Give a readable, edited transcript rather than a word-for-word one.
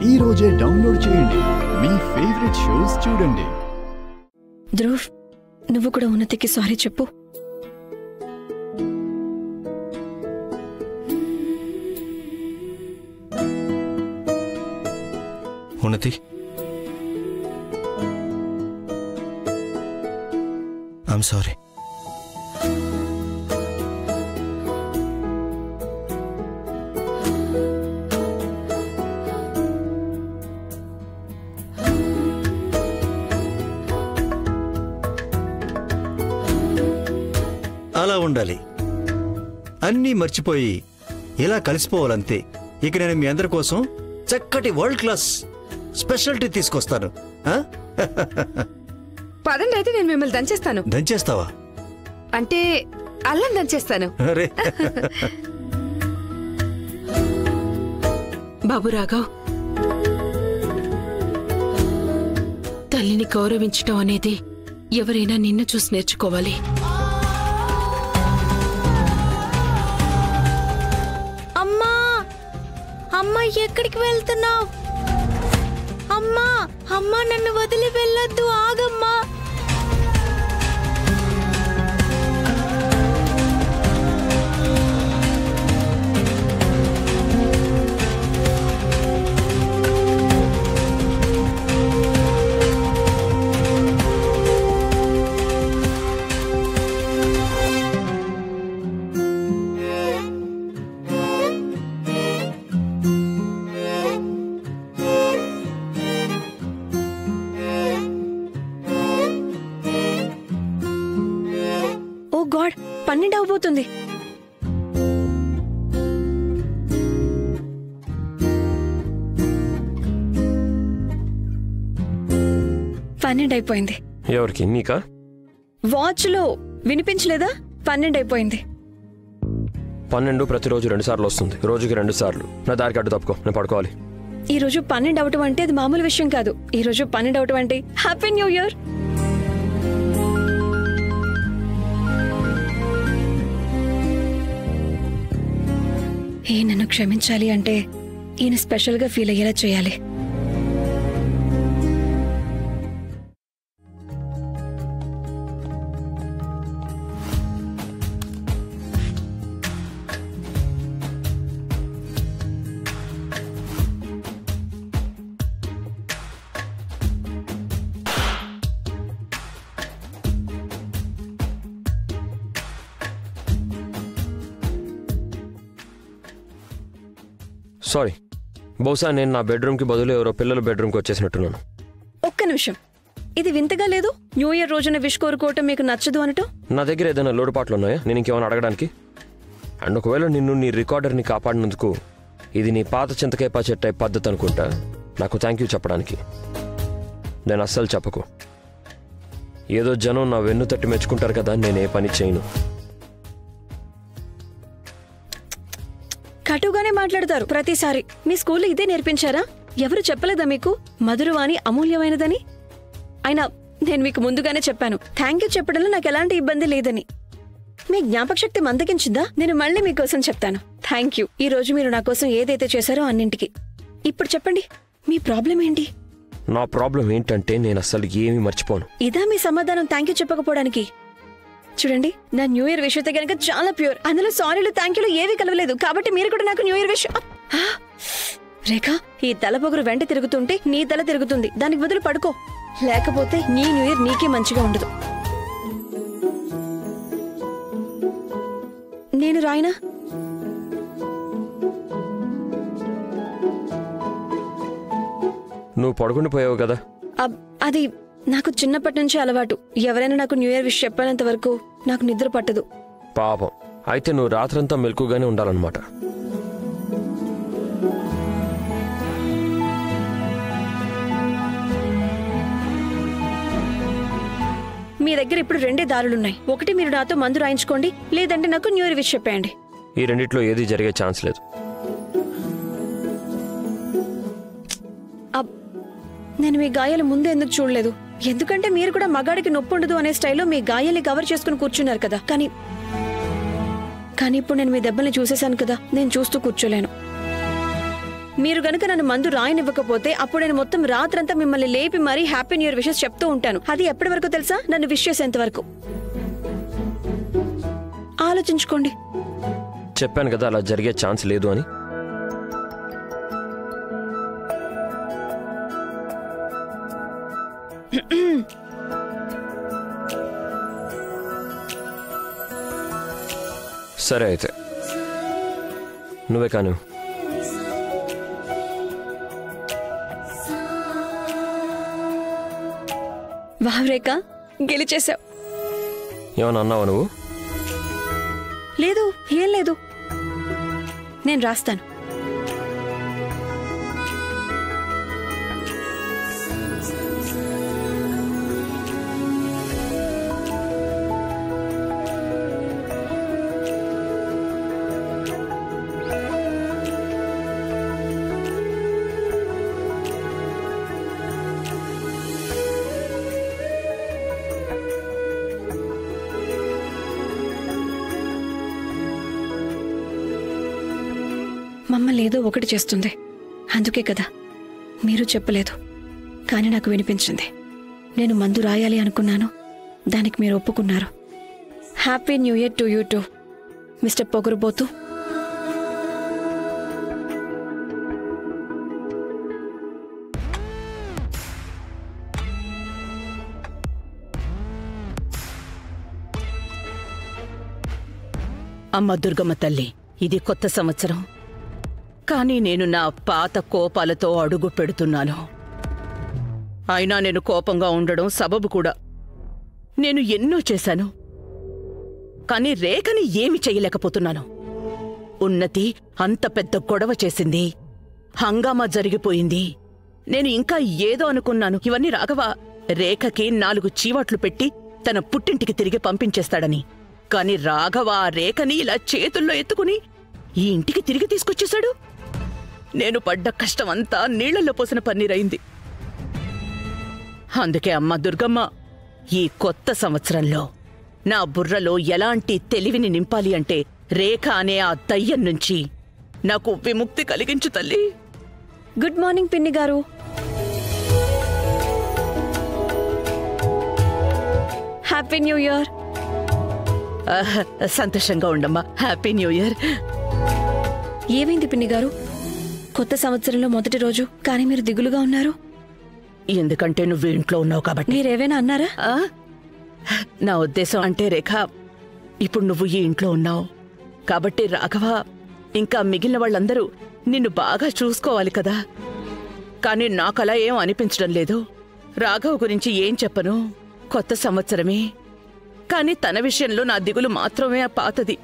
ఈ రోజే డౌన్లోడ్ చేయండి. మీ ఫేవరెట్ షోస్ చూడండి. ధ్రువ్, నువ్వు కూడా ఉన్నతికి సారీ చెప్పు. ఉన్నతి, ఐఎమ్ సారీ. అలా ఉండాలి, అన్నీ మర్చిపోయి ఇలా కలిసిపోవాలంతే. ఇక నేను మీ అందరి కోసం చక్కటి వరల్డ్ క్లాస్ స్పెషాలిటీ తీసుకొస్తాను. పదండి, అయితే నేను మిమ్మల్ని దంచేస్తాను. దంచేస్తావా? అంటే అల్లం దంచేస్తాను. అరే బాబు రాఘవ్, తల్లిని గౌరవించటం అనేది ఎవరైనా నిన్ను చూసి నేర్చుకోవాలి. అమ్మా, అమ్మా ఎక్కడికి వెళ్తున్నావు? అమ్మా, అమ్మా నన్ను వదిలి వెళ్ళొద్దు, ఆగమ్మా. ఓ గాడ్, 12 అవబోతుంది. అయిపోయింది. ఎవరికి? నీకా? వాచ్ లో వినిపించలేదా? 12 అయిపోయింది. 12 ప్రతిరోజు 2 సార్లు వస్తుంది, రోజుకి 2 సార్లు. నా దారికి అడ్డు తప్పుకో, నేను పడుకోవాలి. ఈ రోజు 12 అవటం అంటే అది మామూలు విషయం కాదు. ఈ రోజు 12 అవటం అంటే హ్యాపీ న్యూ ఇయర్. నన్ను క్షమించాలి అంటే ఈయన స్పెషల్ గా ఫీల్ అయ్యేలా చేయాలి. సారీ, బహుశా నేను నా బెడ్రూమ్కి బదులు ఎవరో పిల్లల బెడ్రూమ్కి వచ్చేసినట్టున్నాను. ఒక్క నిమిషం, ఇది వింతగా లేదు? న్యూ ఇయర్ రోజున విష్ కోరుకోవటం మీకు నచ్చదు అనటం? నా దగ్గర ఏదైనా లోటుపాట్లు ఉన్నాయా నేను ఇంకేమైనా అడగడానికి? అండ్ ఒకవేళ నిన్ను నీ రికార్డర్ని కాపాడినందుకు ఇది నీ పాత చింతకాయ చెట్టు పద్ధతి అనుకుంటా నాకు థ్యాంక్ యూ చెప్పడానికి. నేను అస్సలు చెప్పకు. ఏదో జనం నా వెన్ను తట్టి మెచ్చుకుంటారు కదా, నేను ఏ పని చేయను. కటుగానే మాట్లాడతారు ప్రతిసారి. మీ స్కూల్లో ఇదే నేర్పించారా? ఎవరు చెప్పలేదా మీకు మధురవాణి అమూల్యమైనదని? అయినా నేను మీకు ముందుగానే చెప్పాను, థ్యాంక్ యూ చెప్పడంలో నాకు ఎలాంటి ఇబ్బంది లేదని. మీ జ్ఞాపక శక్తి మందగించిందా? నేను మళ్ళీ మీకోసం చెప్తాను, థ్యాంక్ యూ. ఈ రోజు మీరు నా కోసం ఏదైతే చేశారో అన్నింటికి. ఇప్పుడు చెప్పండి, మీ ప్రాబ్లం ఏంటి? నా ప్రాబ్లం ఏంటంటే నేను అస్సలు ఏమీ మర్చిపోను. ఇదా మీ సమాధానం థ్యాంక్ యూ చెప్పకపోవడానికి? చూడండి, నా న్యూ ఇయర్ విష్ అయితే కనుక చాలా ప్యూర్. అందులో సారీలు థ్యాంక్ యూలు ఏవి కలవలేదు. కాబట్టి మీరు కూడా నాకు న్యూ ఇయర్ విష్. రేఖ, ఈ తల పొగరు వెంట తిరుగుతుంటే నీ తల తిరుగుతుంది. దానికి బదులు పడుకో, లేకపోతే నీ న్యూ ఇయర్ నీకే మంచిగా ఉండదు. నేను రాయనా? నువ్వు పడుకుని పోయావు కదా. అది నాకు చిన్నప్పటి నుంచి అలవాటు. ఎవరైనా నాకు న్యూ ఇయర్ విష్ చెప్పేంత వరకు నాకు నిద్ర పట్టదు. పాపం, అయితే నువ్వు రాత్రంతా మెలకుగానే ఉండాలన్నమాట. మీ దగ్గర ఇప్పుడు 2 దారులున్నాయి. ఒకటి మీరు నాతో మందు రాయించుకోండి, లేదంటే నాకు న్యూ ఇయర్ విష్ చెప్పేయండి. ఈ రెండిట్లో ఏది జరిగే ఛాన్స్ లేదు. నేను మీ గాయాలు ముందే ఎందుకు చూడలేదు? ఎందుకంటే మీరు కూడా మగాడికి నొప్పి ఉండదు అనే స్టైల్లో మీ గాయాల్ని కవర్ చేసుకుని కూర్చున్నారు కదా. కానీ ఇప్పుడు నేను మీ దెబ్బల్ని చూసేశాను కదా, నేను చూస్తూ కూర్చోలేను. మీరు గనుక నన్ను మందు రాయనివ్వకపోతే అప్పుడు నేను మొత్తం రాత్రంతా మిమ్మల్ని లేపి మరీ హ్యాపీ న్యూ ఇయర్ విషెస్ చెప్తూ ఉంటాను. అది ఎప్పటి వరకు తెలుసా? నన్ను విష్ చేసేంత వరకు. ఆలోచించుకోండి. చెప్పాను కదా అలా జరిగే ఛాన్స్ లేదు అని. సరే అయితే నువ్వే కాను. వావ్ రేఖ, గెలిచేశావు. ఏమన్నా అన్నావా నువ్వు? లేదు, ఏం లేదు. నేను రాస్తాను. మమ్మల్ని ఏదో ఒకటి చేస్తుంది. అందుకే కదా మీరు చెప్పలేదు, కానీ నాకు వినిపించింది. నేను మందు రాయాలి అనుకున్నాను, దానికి మీరు ఒప్పుకున్నారు. Happy new year to you too, mister పొగరుబోతు. అమ్మ దుర్గమ్మ తల్లి, ఇది కొత్త సంవత్సరం, కానీ నేను నా పాత కోపాలతో అడుగు పెడుతున్నాను. అయినా నేను కోపంగా ఉండడం సబబు కూడా. నేను ఎన్నో చేశాను, కానీ రేఖని ఏమి చెయ్యలేకపోతున్నాను. ఉన్నతి అంత పెద్ద గొడవ చేసింది, హంగామా జరిగిపోయింది. నేను ఇంకా ఏదో అనుకున్నాను, ఇవన్నీ రాఘవ రేఖకి 4 చీవాట్లు పెట్టి తన పుట్టింటికి తిరిగి పంపించేస్తాడని. కాని రాఘవ ఆ రేఖని ఇలా చేతుల్లో ఎత్తుకుని ఈ ఇంటికి తిరిగి తీసుకొచ్చేశాడు. నేను పడ్డ కష్టమంతా నీళ్లలో పోసిన పన్నీరైంది. అందుకే అమ్మ దుర్గమ్మ, ఈ కొత్త సంవత్సరంలో నా బుర్రలో ఎలాంటి తెలివిని నింపాలి అంటే రేఖ అనే ఆ దయ్యం నుంచి నాకు విముక్తి కలిగించు తల్లి. గుడ్ మార్నింగ్ పిన్ని గారు. Happy new year. సంతోషంగా ఉండమ్మా. Happy new year. ఏమైంది పిన్ని గారు? కొత్త సంవత్సరంలో మొదటి రోజు, కానీ మీరు దిగులుగా ఉన్నారు. ఎందుకంటే నువ్వు ఇంట్లో ఉన్నావు కాబట్టి. మీరేమైనా అన్నారా? నా ఉద్దేశం అంటే రేఖ, ఇప్పుడు నువ్వు ఈ ఇంట్లో ఉన్నావు కాబట్టి రాఘవ ఇంకా మిగిలిన వాళ్ళందరూ నిన్ను బాగా చూసుకోవాలి కదా. కానీ నాకలా ఏం అనిపించడం లేదు. రాఘవ గురించి ఏం చెప్పను, కొత్త సంవత్సరమే. కానీ తన విషయంలో నా దిగులు మాత్రమే పాతది.